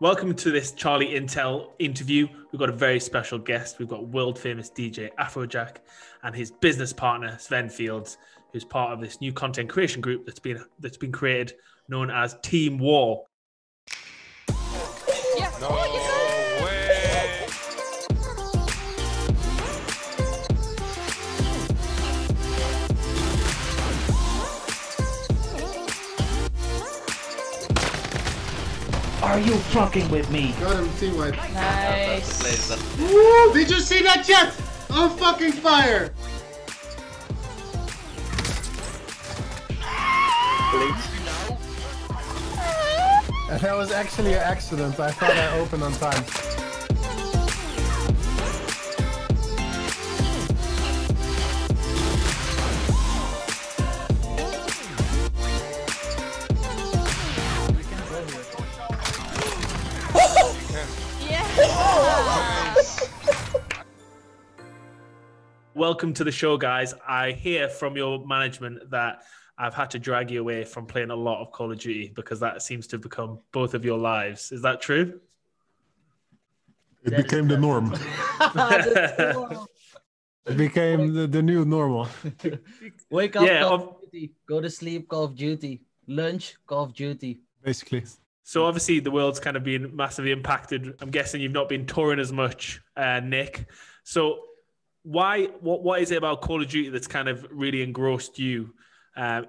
Welcome to this Charlie Intel interview. We've got a very special guest. We've got world famous DJ Afrojack and his business partner Sven Fields, who's part of this new content creation group that's been created, known as Team Wall. Yeah. No way. Are you fucking with me? Got him, team wipe. Nice. Woo! Did you see that yet? On fucking fire! That was actually an accident. I thought I opened on time. Welcome to the show, guys. I hear from your management that I've had to drag you away from playing a lot of Call of Duty because that seems to have become both of your lives. Is that true? It became the norm. It became the new normal. Wake up, Yeah, Call of Duty. Go to sleep, Call of Duty. Lunch, Call of Duty. Basically. So obviously the world's kind of been massively impacted. I'm guessing you've not been touring as much, Nick. So what is it about Call of Duty that's kind of really engrossed you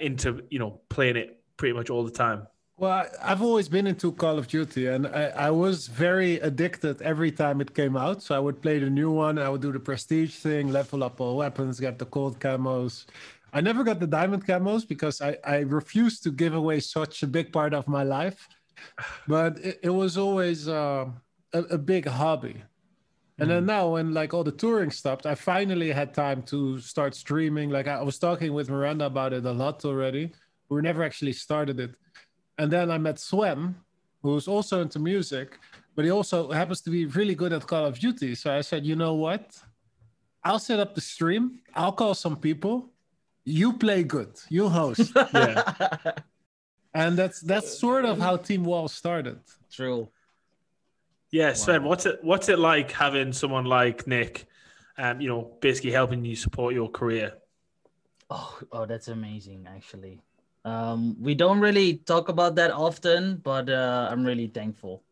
into, playing it pretty much all the time? Well, I've always been into Call of Duty, and I was very addicted every time it came out. So I would play the new one, I would do the prestige thing, level up all weapons, get the gold camos. I never got the diamond camos because I refused to give away such a big part of my life. But it was always a big hobby. And then now when all the touring stopped, I finally had time to start streaming. I was talking with Miranda about it a lot already. We never actually started it. And then I met Sven, who's also into music, but he also happens to be really good at Call of Duty. So I said, you know what? I'll set up the stream. I'll call some people. You play good. You host. Yeah. And that's sort of how Team Wall started. True. Yeah, Sven, what's it like having someone like Nick, basically helping you support your career? Oh, that's amazing, actually. We don't really talk about that often, but I'm really thankful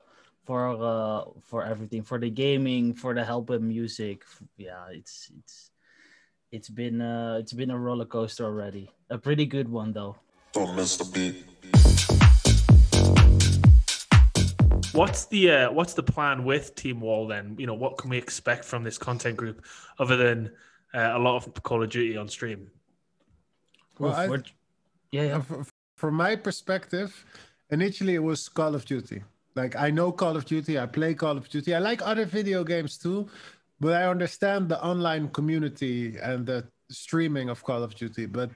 for everything, for the gaming, for the help with music. Yeah, it's been a roller coaster already. A pretty good one though. Don't miss the beat. What's the plan with Team Wall then? What can we expect from this content group other than a lot of Call of Duty on stream? Well, Yeah. From my perspective, initially it was Call of Duty. I know Call of Duty, I play Call of Duty. I like other video games too, but I understand the online community and the streaming of Call of Duty. But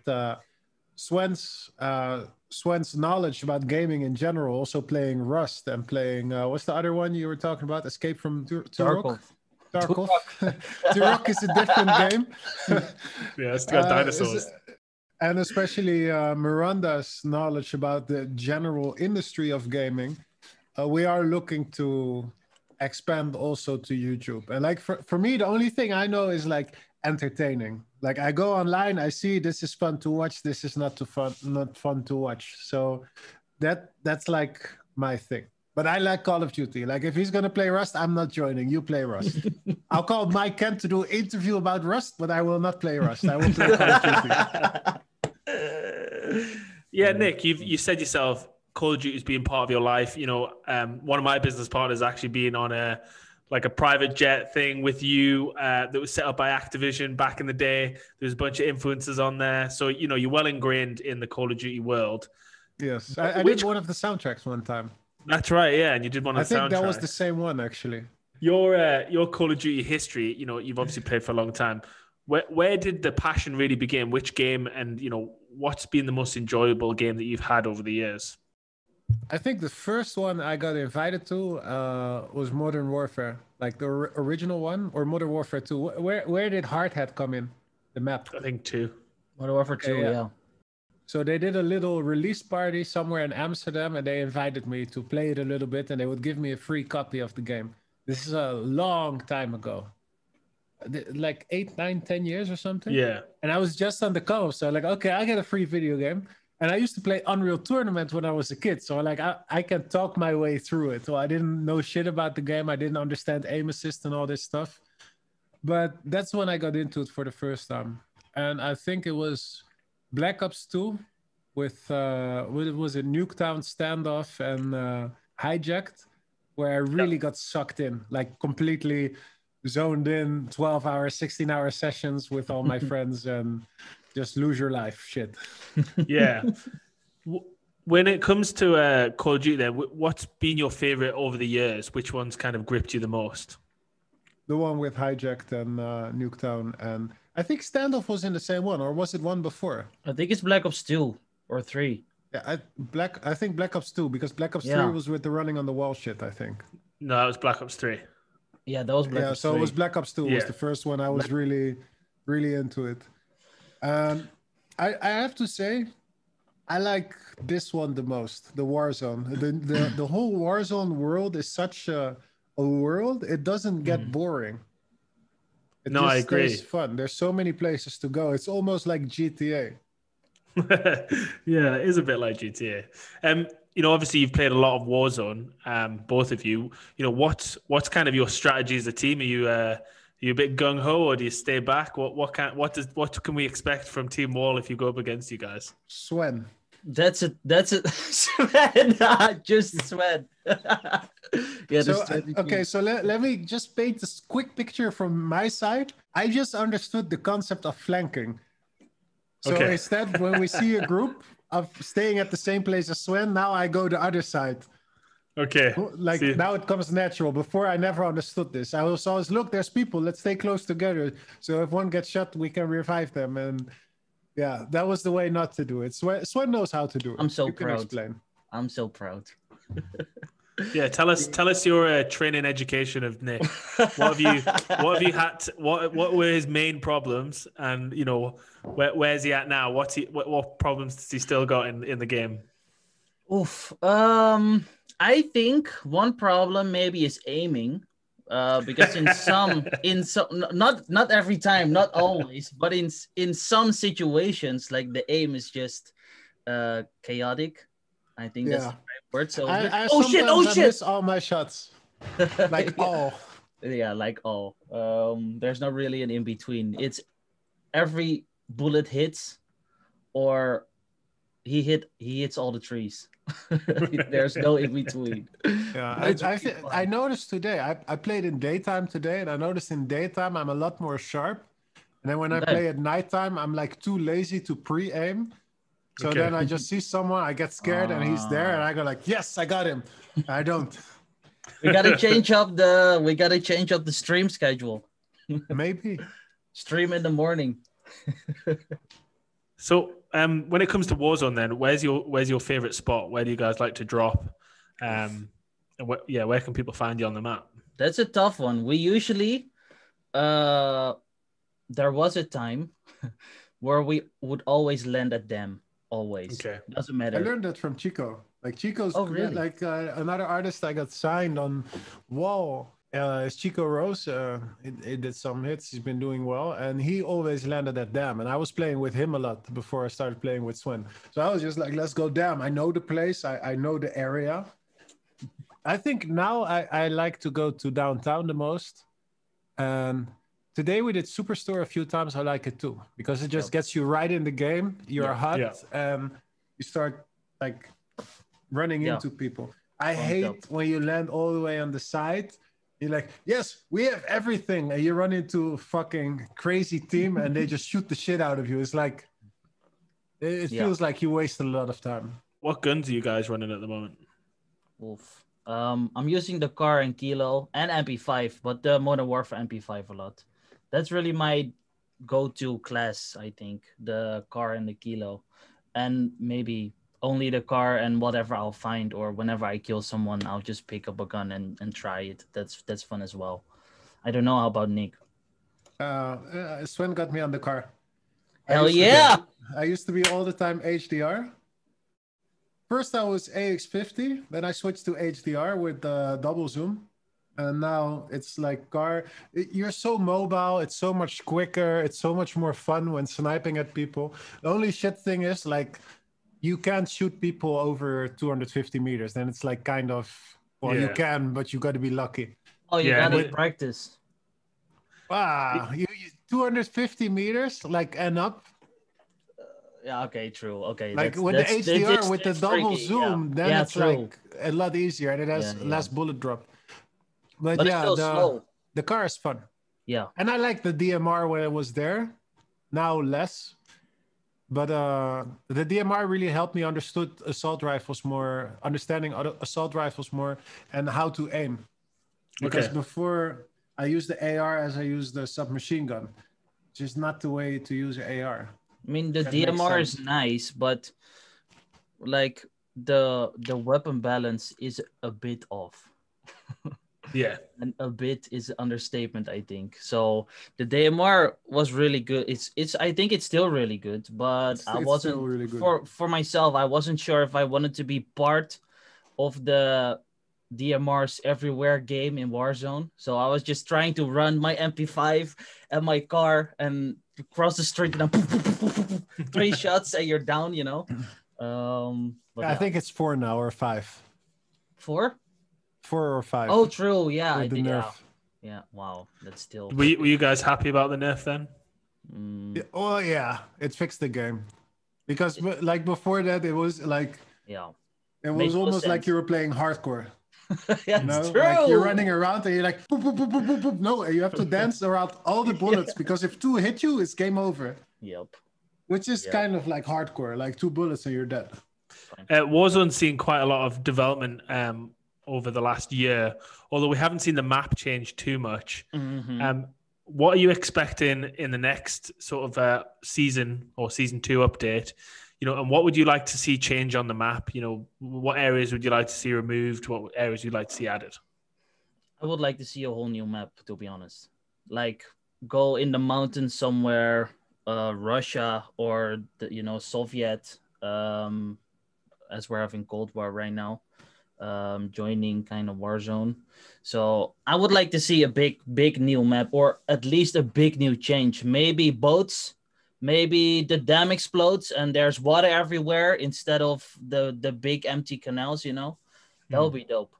Sven's knowledge about gaming in general, also playing Rust and playing what's the other one you were talking about? Escape from Turok. Tarkov. Turok is a different game. Yeah, it's got dinosaurs. And especially Miranda's knowledge about the general industry of gaming, we are looking to expand also to YouTube. And for me, the only thing I know is entertaining. I go online, I see this is fun to watch, this is not fun to watch. So that's my thing. But I like Call of Duty. If he's gonna play Rust, I'm not joining. You play Rust. I'll call Mike Kent to do an interview about Rust, but I will not play Rust. I will play Call of Duty. Yeah, Nick, you said yourself, Call of Duty has been part of your life. One of my business partners actually being on a private jet thing with you that was set up by Activision back in the day. There's a bunch of influencers on there. So, you're well ingrained in the Call of Duty world. Yes. I did one of the soundtracks one time. That's right, yeah. And you did one of the soundtracks. I think that was the same one, actually. Your Call of Duty history, you've obviously played for a long time. Where did the passion really begin? Which game and, what's been the most enjoyable game that you've had over the years? I think the first one I got invited to was Modern Warfare, the original one, or Modern Warfare 2. Where did Hardhead come in? The map? I think 2. Modern Warfare 2, yeah. So they did a little release party somewhere in Amsterdam, and they invited me to play it a little bit, and they would give me a free copy of the game. This is a long time ago, like 8, 9, 10 years or something. Yeah. And I was just on the co, so like, okay, I get a free video game. And I used to play Unreal Tournament when I was a kid, so like I can talk my way through it. So I didn't know shit about the game. I didn't understand aim assist and all this stuff. But that's when I got into it for the first time. And I think it was Black Ops 2 with what was it, Nuketown Standoff and Hijacked, where I really got sucked in, like completely zoned in, 12-hour, 16-hour sessions with all my friends and just lose your life shit. Yeah. When it comes to Call of Duty, then, what's been your favorite over the years? Which one's kind of gripped you the most? The one with Hijacked and Nuketown, and I think Standoff was in the same one, or was it one before? I think it's Black Ops 2 or 3. Yeah, I think Black Ops 2, because Black Ops 3 was with the running on the wall shit, I think. No, it was Black Ops 3. Yeah, that was Black Ops 3. So it was Black Ops 2 was the first one. I was really, really into it. I have to say, I like this one the most, the Warzone. The whole Warzone world is such a world, it doesn't get boring. It just I agree. stays fun. There's so many places to go. It's almost like GTA. Yeah, it is a bit like GTA. You know, obviously you've played a lot of Warzone, both of you. You know, what's kind of your strategy as a team? Are you a bit gung ho, or do you stay back? What can we expect from Team Wall if you go up against you guys? Swen. That's it. Sven. Just Sven. Yeah. So let me just paint this quick picture from my side. I just understood the concept of flanking. So instead, when we see a group of staying at the same place as Sven, now I go the other side. Okay. Like now it comes natural. Before I never understood this. I was always, look, there's people. Let's stay close together. So if one gets shot, we can revive them. And yeah, that was the way not to do it. Swen knows how to do it. I'm so you can proud. Explain. I'm so proud. Yeah, tell us your training education of Nick. What have you had? What were his main problems? And you know, where's he at now? What problems does he still got in the game? Oof. I think one problem maybe is aiming. Because not every time, not always, but in some situations, like the aim is just chaotic. I think that's the right word. So I shit! miss all my shots. Like all. Yeah, like all. There's not really an in between. It's every bullet hits, or he hits all the trees. There's no in between. Yeah, I noticed today. I played in daytime today, and I noticed in daytime I'm a lot more sharp. And then when I play at nighttime, I'm like too lazy to pre-aim. So then I just see someone, I get scared, and he's there, and I go like, "Yes, I got him." I don't. We gotta change up the stream schedule. Maybe stream in the morning. So when it comes to Warzone, then where's your favorite spot? Where do you guys like to drop? And where can people find you on the map? That's a tough one. We usually there was a time where we would always land at them. Always. Okay. Doesn't matter. I learned that from Chico. Like Chico's really? Like another artist I got signed on Wall. Is Chico Rose. He did some hits. He's been doing well, and he always landed at Dam. And I was playing with him a lot before I started playing with Swen. So I was just like, let's go Dam. I know the place. I know the area. I think now I like to go to downtown the most. And today we did Superstore a few times. I like it too, because it just gets you right in the game. You're hot, and you start like running into people. I hate when you land all the way on the side. You're like, yes, we have everything. And you run into a fucking crazy team and they just shoot the shit out of you. It's like, it feels like you wasted a lot of time. What guns are you guys running at the moment? Oof. I'm using the car and Kilo and MP5, but the Modern Warfare MP5 a lot. That's really my go-to class, I think. The car and the Kilo. And maybe only the car and whatever I'll find, or whenever I kill someone, I'll just pick up a gun and try it. That's fun as well. I don't know. How about Nick? Sven got me on the car. Hell used to be- yeah! I used to be all the time HDR. First, I was AX50, then I switched to HDR with double zoom. And now it's like you're so mobile, it's so much quicker, it's so much more fun when sniping at people. The only shit thing is like you can't shoot people over 250 meters. Then it's like kind of, well, you Yeah. can, but you got to be lucky. Oh, you Yeah, gotta and practice. Wow, you 250 meters, like, and up. Yeah, okay, true. Okay, Like that's, with that's, the HDR, with the that's double tricky, zoom, yeah. then Yeah, it's true. like a lot easier and it has Yeah, less bullet drop. But But it's yeah, still slow. the car is fun. Yeah. And I like the DMR when it was there. Now less. But the DMR really helped me understanding assault rifles more, and how to aim. Because Okay. before I used the AR as I used the submachine gun, which is not the way to use an AR. I mean, the That makes DMR is sense. nice, but like the weapon balance is a bit off. Yeah. And a bit is an understatement, I think. So the DMR was really good. It's I think it's still really good, but It's I still wasn't really good. for myself. I wasn't sure if I wanted to be part of the DMRs everywhere game in Warzone. So I was just trying to run my MP5 and my car and cross the street and then 3 shots and you're down. But I think it's 4 now or 5. 4. 4 or 5. Oh, true. Yeah, I with the did. nerf. Yeah. Wow, that's still. Were you guys happy about the nerf then? Mm, Yeah, oh yeah, it fixed the game. Because like before that, it was like yeah. it Made was no almost like sense. you were playing hardcore. That's You know, true. like you're running around and you're like, boop, boop, boop, boop, boop, boop. No, you have to dance around all the bullets because if 2 hit you, it's game over. Yep. Which is Yeah. kind of like hardcore, like 2 bullets and you're dead. Warzone's seen quite a lot of development over the last year, although we haven't seen the map change too much. Mhm. What are you expecting in the next sort of season or season 2 update? And what would you like to see change on the map? What areas would you like to see removed? What areas would you like to see added? I would like to see a whole new map, to be honest. Like go in the mountains somewhere, Russia or the Soviet, as we're having Cold War right now, joining kind of Warzone. So I would like to see a big new map, or at least a big new change. Maybe boats. Maybe the dam explodes and there's water everywhere instead of the big empty canals. That would be dope.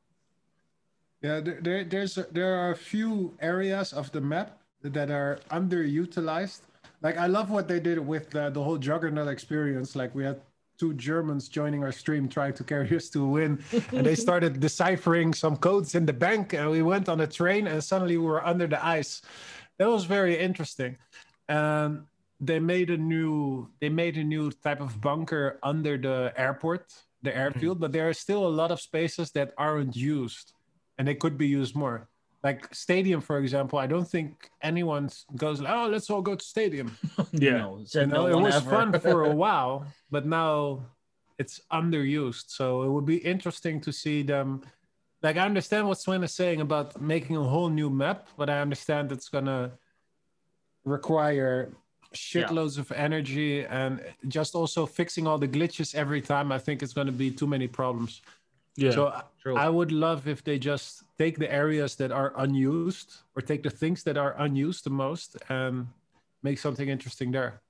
Yeah, there are a few areas of the map that are underutilized. Like I love what they did with the whole Juggernaut experience. Like we had 2 Germans joining our stream trying to carry us to a win, and they started deciphering some codes in the bank, and we went on a train, and suddenly we were under the ice. That was very interesting. They made a new type of bunker under the airport, the airfield, but there are still a lot of spaces that aren't used, and they could be used more. Like Stadium, for example, I don't think anyone goes, "Oh, let's all go to Stadium." Yeah. No, said no It one was ever. fun for a while, but now it's underused. So it would be interesting to see them. Like I understand what Sven is saying about making a whole new map, but I understand it's gonna require shitloads of energy and just also fixing all the glitches every time. I think it's gonna be too many problems. Yeah. So True. I would love if they just take the areas that are unused or take the things that are unused the most and make something interesting there.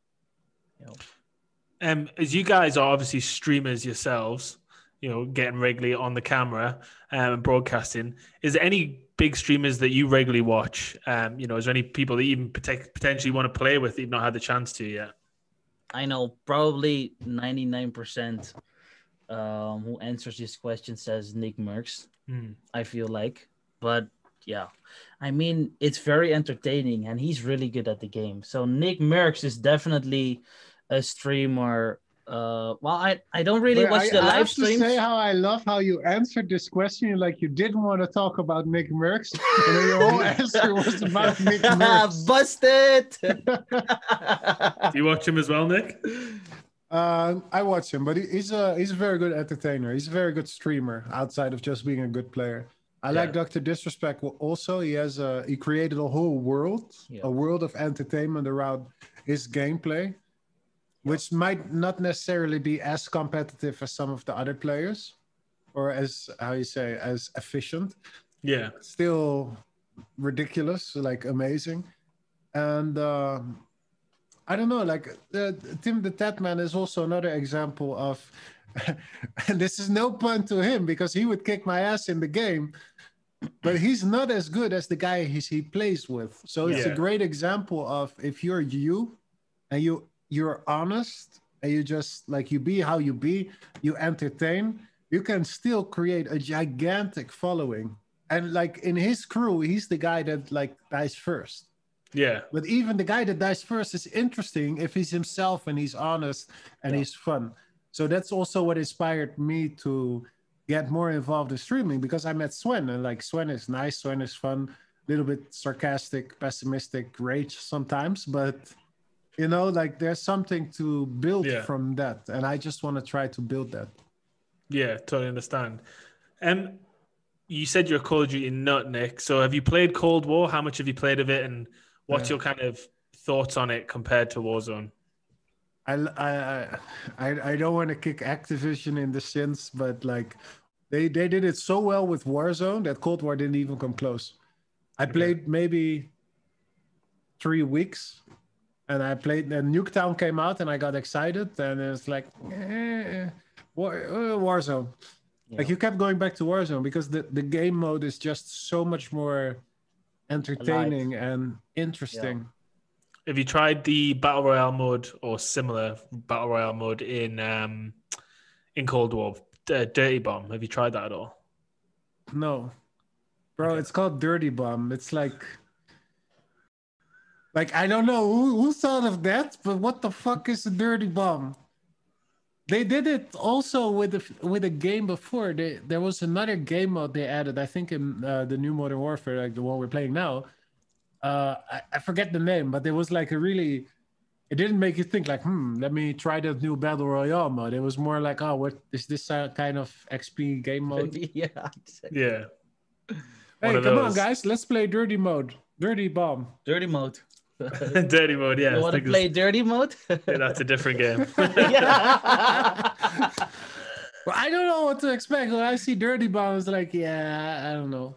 As you guys are obviously streamers yourselves, getting regularly on the camera and broadcasting, is there any big streamers that you regularly watch? Is there any people that you even potentially want to play with that you've not had the chance to yet? I know probably 99% who answers this question says Nick Merckx. I feel like, but yeah, I mean it's very entertaining and he's really good at the game. So Nick Merckx is definitely a streamer. Well, I don't really watch the I live have streams. to say how I love how you answered this question like you didn't want to talk about Nick Merckx, and then your whole answer was about Nick Merckx. Busted. Do you watch him as well, Nick? I watch him, but he's a very good entertainer. He's a very good streamer outside of just being a good player. I like Dr. Disrespect. Also, he created a whole world, a world of entertainment around his gameplay. which might not necessarily be as competitive as some of the other players, or as as efficient. Yeah. Still ridiculous, like amazing. And I don't know, like Tim the Tatman is also another example of, and this is no pun to him because he would kick my ass in the game, but he's not as good as the guy he plays with. So it's a great example of if you're you and you're honest and you just like you be how you be, you entertain, you can still create a gigantic following. And like in his crew, he's the guy that like dies first. Yeah. But even the guy that dies first is interesting if he's himself and he's honest and he's fun. So that's also what inspired me to get more involved in streaming, because I met Swen and like Swen is nice, Swen is fun, a little bit sarcastic, pessimistic, rage sometimes, but you know, like there's something to build from that. And I just want to try to build that. Yeah, totally understand. You said you're a Call of Duty nut, Nick. So have you played Cold War? How much have you played of it? And what's your kind of thoughts on it compared to Warzone? I don't want to kick Activision in the shins, but like they did it so well with Warzone that Cold War didn't even come close. I played maybe 3 weeks, and Nuketown came out, and I got excited, and it's like Warzone. Yeah. Like you kept going back to Warzone because the game mode is just so much more entertaining and interesting. Yeah. Have you tried the Battle Royale mode or similar Battle Royale mode in Cold War? Dirty Bomb. Have you tried that at all? No. Bro, it's called Dirty Bomb. It's like I don't know who thought of that, but what the fuck is a Dirty Bomb? They did it also with a game before. There was another game mode they added, I think in the new Modern Warfare, like the one we're playing now. I forget the name, but it was like it didn't make you think like, let me try that new Battle Royale mode. It was more like, oh, what is this kind of XP game mode? Yeah. Exactly. Yeah. Hey, come on, guys. Let's play Dirty Mode. Dirty Bomb. Dirty Mode. Dirty Mode, yeah. You want to play Dirty Mode? Yeah, that's a different game. Well, I don't know what to expect. When I see Dirty Bomb, it's like, I don't know.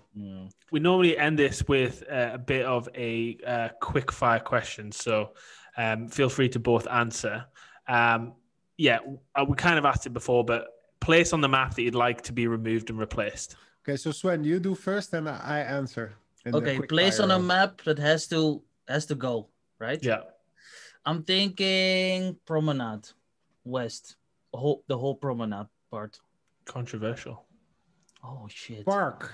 We normally end this with a bit of a quick fire question. So feel free to both answer. We kind of asked it before, but place on the map that you'd like to be removed and replaced. Okay, so Sven, you do first and I answer. Okay, place on a map that has to go, right? Yeah. I'm thinking Promenade West. The whole Promenade part. Controversial. Oh shit. Park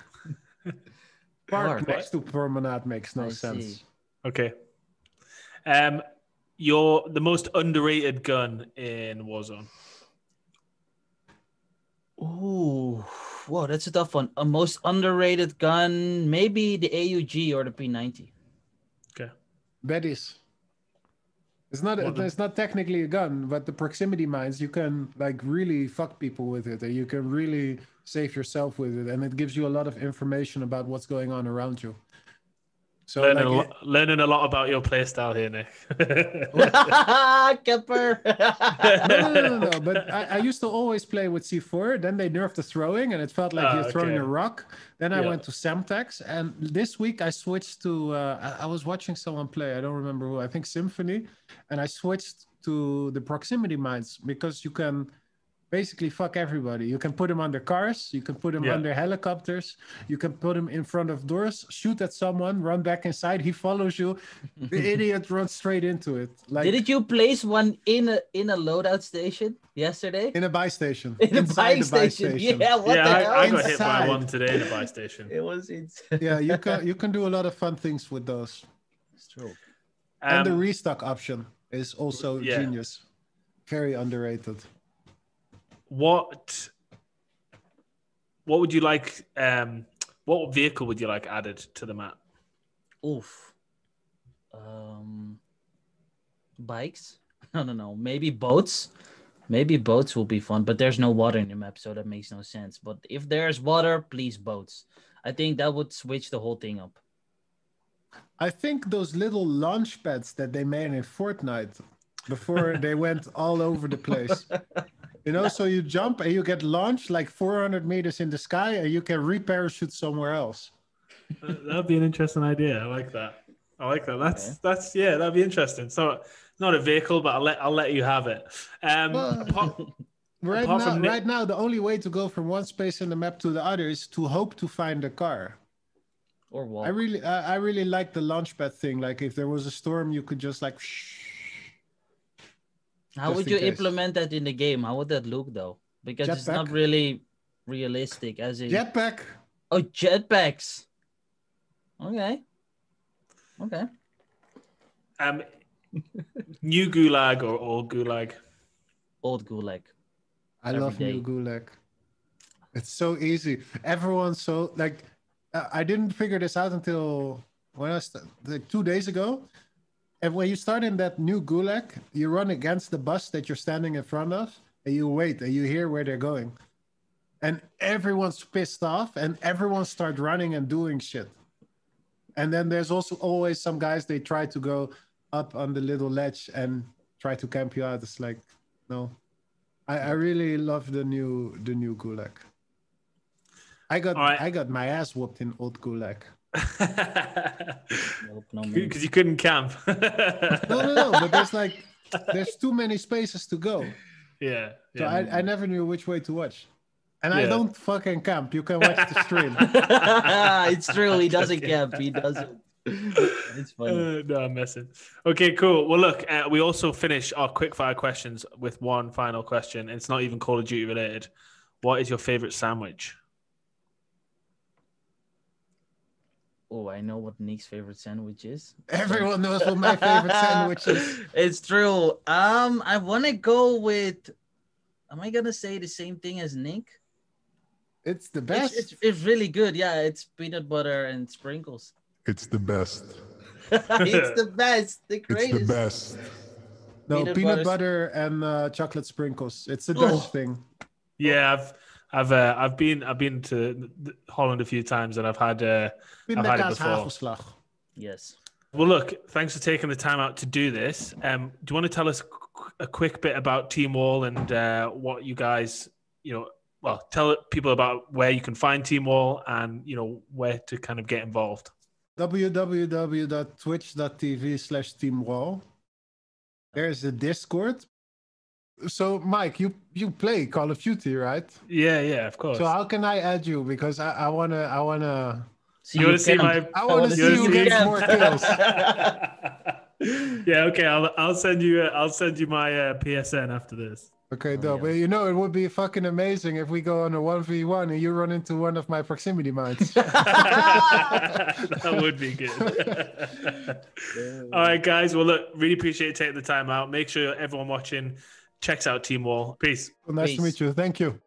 next to Promenade makes no sense. See. Okay. You're the most underrated gun in Warzone. Ooh, whoa, that's a tough one. A most underrated gun, maybe the AUG or the P90. Okay. Betty's. It's not technically a gun, but the proximity mines, you can like really fuck people with it, and you can really save yourself with it, and it gives you a lot of information about what's going on around you. So learning a lot about your playstyle here, Nick. Kipper. No. But I used to always play with C4. Then they nerfed the throwing, and it felt like you're throwing a rock. Then I went to Semtex, and this week I switched to. I was watching someone play. I don't remember who. I think Symphony, and I switched to the proximity mines because you can basically fuck everybody. You can put them under cars, you can put them under helicopters, you can put them in front of doors, shoot at someone, run back inside, he follows you, the idiot runs straight into it. Like, did you place one in a loadout station yesterday? In a buy station. Inside the buy station. Yeah, what the hell? I got hit by one today in a buy station. It was insane. Yeah, you can do a lot of fun things with those. It's true. And the restock option is also genius. Very underrated. What would you like? What vehicle would you like added to the map? Oof. Bikes? No. Maybe boats. Maybe boats will be fun, but there's no water in the map, so that makes no sense. But if there's water, please boats. I think that would switch the whole thing up. I think those little launch pads that they made in Fortnite before they went all over the place. So you jump and you get launched like 400 meters in the sky and you can re-parachute somewhere else. That'd be an interesting idea. I like that. That's yeah, that'd be interesting. So not a vehicle, but I'll let you have it. Right now, the only way to go from one space in the map to the other is to hope to find a car. Or walk. I really like the launchpad thing. Like if there was a storm, you could just like. How would you implement that in the game? How would that look though? Because it's not really realistic as in jetpack. Oh, jetpacks. Okay. New Gulag or old Gulag? Old Gulag. I love New Gulag. It's so easy. Everyone's so like. I didn't figure this out until when I like 2 days ago. And when you start in that new Gulag, you run against the bus that you're standing in front of, and you wait, and you hear where they're going. And everyone's pissed off, and everyone starts running and doing shit. And then there's also always some guys, they try to go up on the little ledge and try to camp you out. It's like, no. I really love the new Gulag. I got my ass whooped in old Gulag. Because you couldn't camp. No. But there's too many spaces to go. Yeah. So I never knew which way to watch. And I don't fucking camp. You can watch the stream. It's true. He doesn't camp. He doesn't. It's funny. No, I'm messing. Okay, cool. Well, look, we also finish our quickfire questions with one final question. It's not even Call of Duty related. What is your favorite sandwich? Oh, I know what Nick's favorite sandwich is. Everyone knows what my favorite sandwich is. It's true. I want to go with. Am I gonna say the same thing as Nick? It's the best. It's really good. Yeah, it's peanut butter and sprinkles. It's the best. It's the best. The greatest. It's the best. No, peanut butter and chocolate sprinkles. It's a Dutch thing. Yeah, I've been to Holland a few times and I've had it before. Yes. Well, look, thanks for taking the time out to do this. Do you want to tell us a quick bit about Team Wall and what you guys, tell people about where you can find Team Wall and, where to kind of get involved. www.twitch.tv/teamwall. There's a Discord. So, Mike, you play Call of Duty, right? Yeah, of course. So how can I add you? Because I wanna. I want to see you get more kills. Yeah, okay. I'll send you my PSN after this. Okay, dope. But it would be fucking amazing if we go on a 1v1 and you run into one of my proximity mines. That would be good. All right, guys. Well, look, really appreciate you taking the time out. Make sure everyone watching checks out Team Wall. Peace. Well, nice to meet you. Thank you.